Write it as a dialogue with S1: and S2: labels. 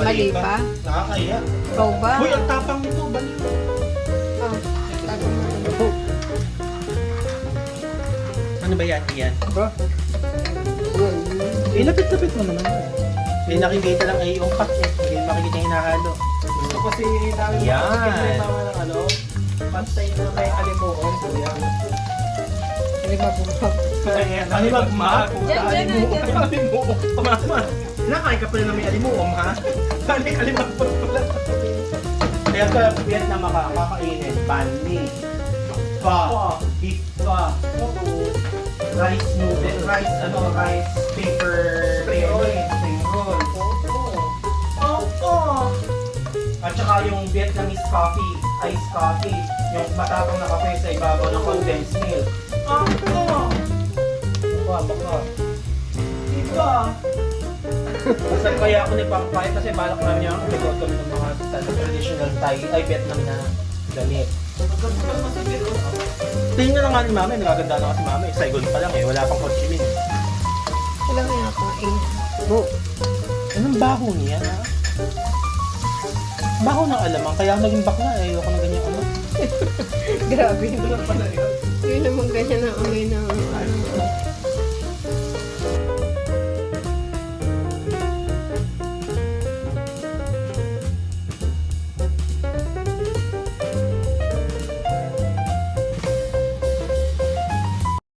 S1: Mali pa?
S2: Nakakaya.
S1: Ikaw ba?
S2: Uy, ang tapang nito. Baliw.
S1: Ah, tago mo.
S2: Ano ba yan? Iyan?
S1: Bro.
S2: Eh, lapit-lapit mo naman. May nakikita lang ay yung cut eh. Hindi makikita yung hinahalo.
S3: Gusto kasi dami mo
S2: Yan.
S3: pagkakita ng ano, pantay na may alimuon. Kuya.
S1: Hindi mabubog.
S2: Ano magmahal?
S1: Diyan,
S3: Alimuon.
S2: Mama, nakain ka pala na may alimuong ha? Bali, alimuong pala. Kaya ka, Vietnam ka, kakainin. Bani. Pho. Beef pho. Rice noodle. Rice, rice paper. Spring roll. At saka yung Vietnamese coffee, iced coffee, yung matapang na kape sa ibabaw ng condensed milk. Baka. Diba? Basta kaya ako nagpapakaya kasi balak namin yung nagluto kami ng mga traditional Thai, ay Vietnam na damit. Tingnan na nga ni Mami, nagaganda na kasi Mami. Saigon pa lang eh, wala pang Ho Chi Minh.
S1: Alam mo ako,
S2: Bro, anong baho niya ha? Baho ng alamang, kaya ako naging bakla eh. Ayoko ng ganyan ano.
S1: Grabe. Yun naman ganyan ang amoy ng ano.